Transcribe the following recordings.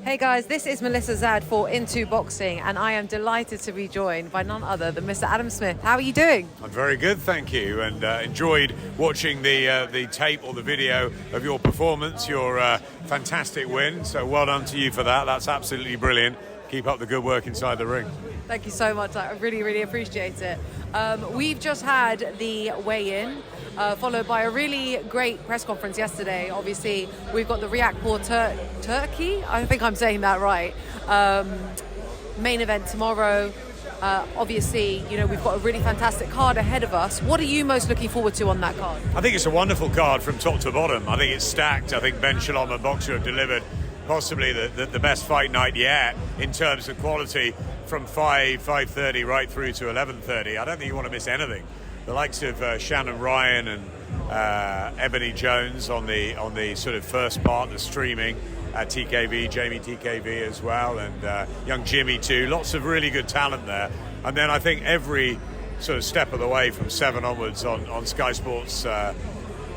Hey guys, this is Melissa Zad for Into Boxing, and I am delighted to be joined by none other than Mr. Adam Smith. How are you doing? I'm very good, thank you, and enjoyed watching the tape or the video of your performance, your fantastic win. So well done to you for that. That's absolutely brilliant. Keep up the good work inside the ring. Thank you so much. I really, really appreciate it. We've just had the weigh-in, followed by a really great press conference yesterday. Obviously, we've got the Riakporhe Turkey. I think I'm saying that right. Main event tomorrow. Obviously, you know, we've got a really fantastic card ahead of us. What are you most looking forward to on that card? I think it's a wonderful card from top to bottom. I think it's stacked. I think Ben Shalom and Boxer have delivered possibly the best fight night yet in terms of quality, from 5:30 right through to 11:30. I don't think you want to miss anything. The likes of Shannon Ryan and Ebony Jones on the sort of first part, the streaming, TKV, Jamie TKV as well, and young Jimmy too. Lots of really good talent there. And then I think every sort of step of the way from 7 onwards on Sky Sports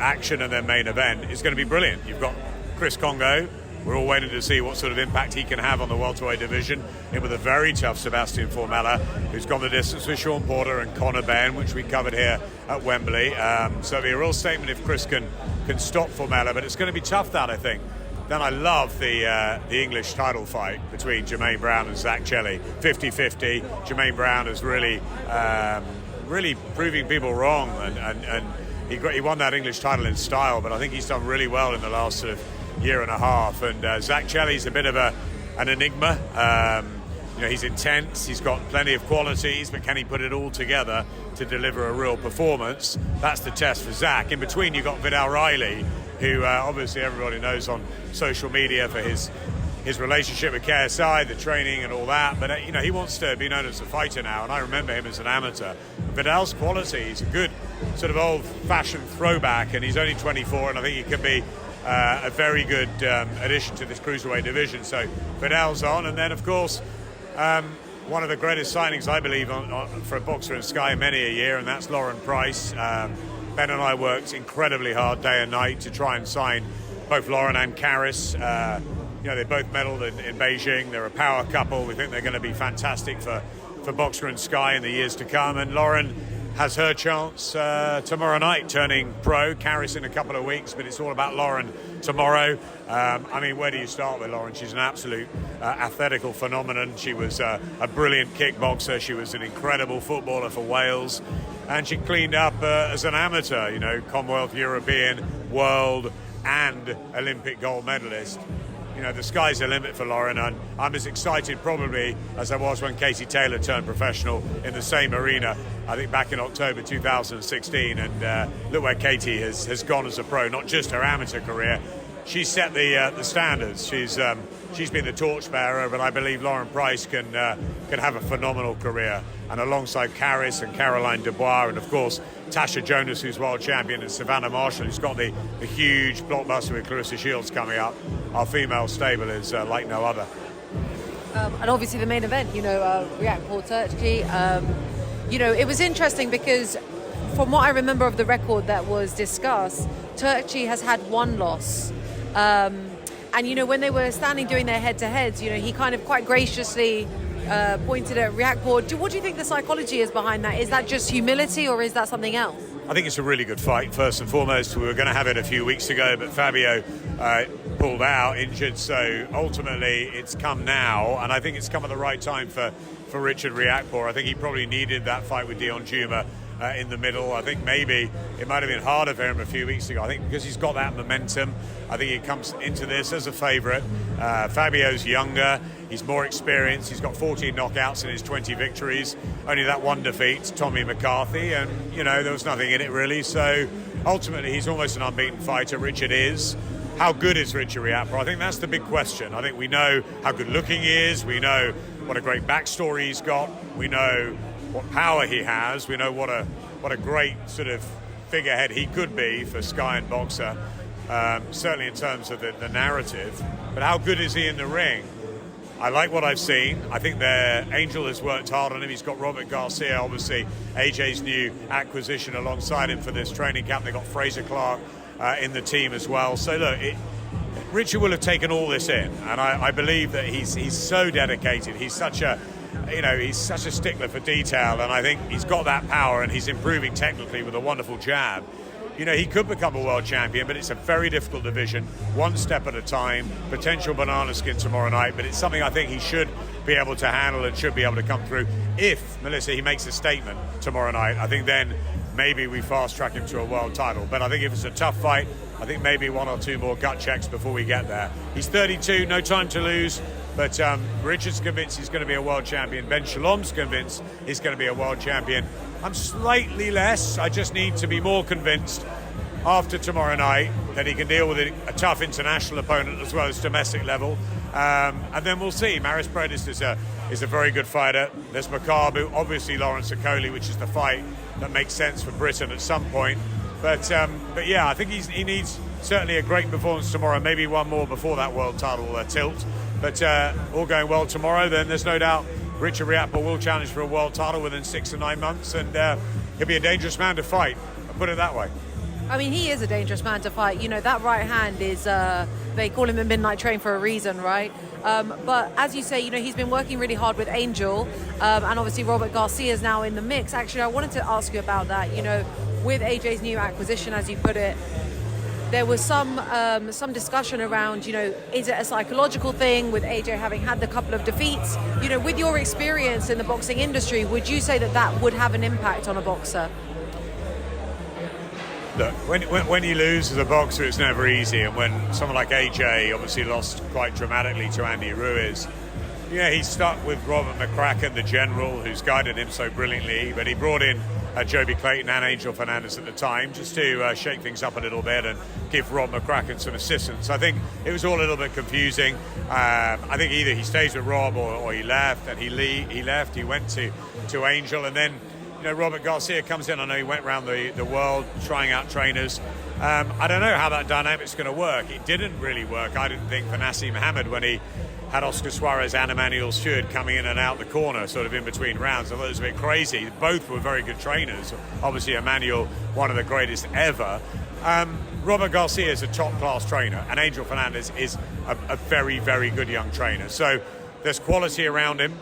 action and their main event is going to be brilliant. You've got Chris Congo. We're all waiting to see what sort of impact he can have on the welterweight division. In with a very tough Sebastian Formella, who's gone the distance with Sean Porter and Conor Benn, which we covered here at Wembley. So it'll be a real statement if Chris can stop Formella, but it's going to be tough, that, I think. Then I love the English title fight between Jermaine Brown and Zach Chelli. 50-50. Jermaine Brown is really proving people wrong, and he won that English title in style, but I think he's done really well in the last sort of year and a half. And Zach Chelli's a bit of an enigma. You know, he's intense, he's got plenty of qualities, but can he put it all together to deliver a real performance? That's the test for Zach. In between, you've got Vidal Riley, who obviously everybody knows on social media for his relationship with KSI, the training and all that, but you know, he wants to be known as a fighter now, and I remember him as an amateur. Vidal's quality, he's a good sort of old-fashioned throwback, and he's only 24, and I think he can be a very good addition to this cruiserweight division. So Vidal's on, and then of course one of the greatest signings, I believe, for a boxer in Sky many a year, and that's Lauren Price. Ben and I worked incredibly hard day and night to try and sign both Lauren and Karis. You know, they both medalled in Beijing. They're a power couple. We think they're going to be fantastic for Boxer and Sky in the years to come. And Lauren has her chance tomorrow night, turning pro. Karis in a couple of weeks, but it's all about Lauren tomorrow. I mean, where do you start with Lauren? She's an absolute athletical phenomenon. She was a brilliant kickboxer. She was an incredible footballer for Wales. And she cleaned up as an amateur, you know, Commonwealth, European, World and Olympic gold medalist. You know, the sky's the limit for Lauren, and I'm as excited probably as I was when Katie Taylor turned professional in the same arena, I think back in October 2016. And look where Katie has gone as a pro, not just her amateur career. She's set the standards. She's been the torchbearer, but I believe Lauren Price can have a phenomenal career. And alongside Karis and Caroline Dubois, and of course Tasha Jonas, who's world champion, and Savannah Marshall, who's got the huge blockbuster with Clarissa Shields coming up, our female stable is like no other. And obviously the main event, you know, Riakporhe Turkey. You know, it was interesting because from what I remember of the record that was discussed, Turkey has had one loss. And, you know, when they were standing doing their head-to-heads, you know, he kind of quite graciously pointed at Riakporhe. What do you think the psychology is behind that? Is that just humility, or is that something else? I think it's a really good fight, first and foremost. We were going to have it a few weeks ago, but Fabio pulled out, injured, so ultimately it's come now, and I think it's come at the right time for Richard Riakporhe. I think he probably needed that fight with Dion Juma in the middle. I think maybe it might have been harder for him a few weeks ago. I think because he's got that momentum, I think he comes into this as a favourite. Fabio's younger, he's more experienced, he's got 14 knockouts in his 20 victories, only that one defeat, Tommy McCarthy, and you know, there was nothing in it really, so ultimately he's almost an unbeaten fighter. Richard is. How good is Richard Riakporhe? I think that's the big question. I think we know how good looking he is, we know what a great backstory he's got, we know what power he has, we know what a great sort of figurehead he could be for Sky and Boxer, certainly in terms of the narrative. But how good is he in the ring? I like what I've seen. I think Angel has worked hard on him. He's got Robert Garcia, obviously AJ's new acquisition, alongside him for this training camp. They've got Fraser Clark in the team as well. So look, Richard will have taken all this in, and I believe that he's so dedicated. He's such a stickler for detail, and I think he's got that power, and he's improving technically with a wonderful jab. He could become a world champion, but it's a very difficult division, one step at a time, potential banana skin tomorrow night, but it's something I think he should be able to handle and should be able to come through. If, Melissa, he makes a statement tomorrow night, I think then maybe we fast track him to a world title. But I think if it's a tough fight, I think maybe one or two more gut checks before we get there. He's 32, no time to lose. But Richard's convinced he's going to be a world champion. Ben Shalom's convinced he's going to be a world champion. I'm slightly less. I just need to be more convinced after tomorrow night that he can deal with a tough international opponent as well as domestic level. And then we'll see. Maris Predis is a very good fighter. There's Makabu, obviously Lawrence Okoli, which is the fight that makes sense for Britain at some point. But yeah, I think he needs certainly a great performance tomorrow, maybe one more before that world title tilt. But all going well tomorrow, then there's no doubt Richard Riakporhe will challenge for a world title within 6 to 9 months, and he'll be a dangerous man to fight. I'll put it that way. I mean, he is a dangerous man to fight. That right hand is, they call him a midnight train for a reason, right? But as you say, he's been working really hard with Angel, and obviously Robert Garcia is now in the mix. Actually, I wanted to ask you about that. With AJ's new acquisition, as you put it, there was some discussion around, is it a psychological thing with AJ having had the couple of defeats? With your experience in the boxing industry, would you say that would have an impact on a boxer? Look, when you lose as a boxer, it's never easy. And when someone like AJ obviously lost quite dramatically to Andy Ruiz, he's stuck with Robert McCracken, the general, who's guided him so brilliantly. But he brought in Joby Clayton and Angel Fernandez at the time just to shake things up a little bit and give Rob McCracken some assistance. I think it was all a little bit confusing. I think either he stays with Rob or he left, and he left. He went to Angel, and then Robert Garcia comes in. I know he went around the world trying out trainers. I don't know how that dynamic's going to work. It didn't really work, I didn't think, for Naseem Hamed when he had Oscar Suarez and Emmanuel Stewart coming in and out the corner, sort of in between rounds. I thought it was a bit crazy. Both were very good trainers. Obviously, Emmanuel, one of the greatest ever. Robert Garcia is a top-class trainer, and Angel Fernandez is a very, very good young trainer. So there's quality around him.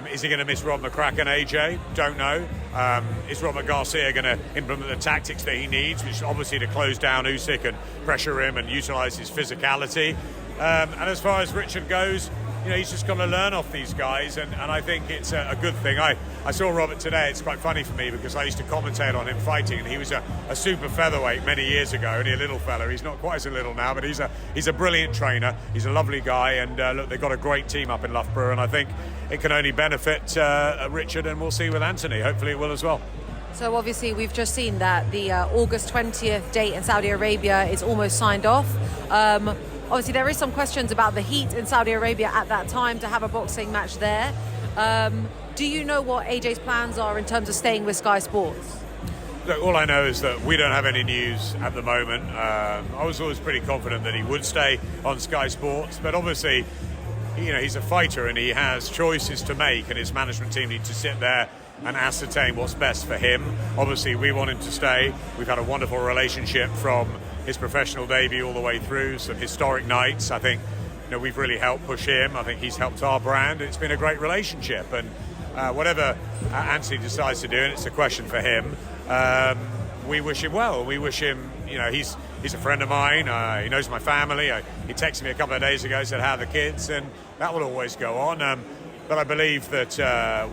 Is he going to miss Rob McCracken, AJ? Don't know. Is Robert Garcia going to implement the tactics that he needs, which is obviously to close down Usyk and pressure him and utilise his physicality? And as far as Richard goes, he's just got to learn off these guys, and I think it's a good thing. I saw Robert today. It's quite funny for me because I used to commentate on him fighting, and he was a super featherweight many years ago, only a little fella. He's not quite so little now, but he's a brilliant trainer. He's a lovely guy, and look, they've got a great team up in Loughborough, and I think it can only benefit Richard, and we'll see with Anthony. Hopefully it will as well. So obviously we've just seen that the August 20th date in Saudi Arabia is almost signed off. Obviously, there is some questions about the heat in Saudi Arabia at that time to have a boxing match there. Do you know what AJ's plans are in terms of staying with Sky Sports? Look, all I know is that we don't have any news at the moment. I was always pretty confident that he would stay on Sky Sports, but obviously, he's a fighter and he has choices to make, and his management team need to sit there and ascertain what's best for him. Obviously, we want him to stay. We've had a wonderful relationship from his professional debut all the way through, some historic nights. I think we've really helped push him. I think he's helped our brand. It's been a great relationship, and whatever Anthony decides to do, and it's a question for him, we wish him well. We wish him, he's a friend of mine. He knows my family. He texted me a couple of days ago, said how are the kids, and that will always go on. But I believe that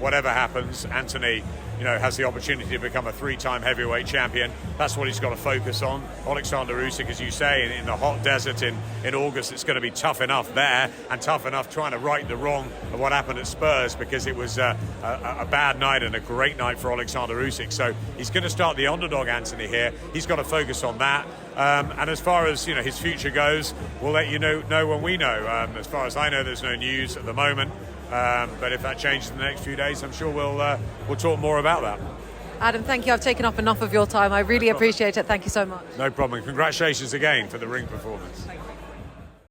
whatever happens, Anthony has the opportunity to become a 3-time heavyweight champion. That's what he's got to focus on. Alexander Usyk, as you say, in the hot desert in August, it's going to be tough enough there, and tough enough trying to right the wrong of what happened at Spurs, because it was a bad night and a great night for Alexander Usyk. So he's going to start the underdog, Anthony, here. He's got to focus on that. And as far as his future goes, we'll let you know when we know. As far as I know, there's no news at the moment. But if that changes in the next few days, I'm sure we'll talk more about that. Adam, thank you. I've taken up enough of your time. I really appreciate it. Thank you so much. No problem. Congratulations again for the ring performance. Thank you.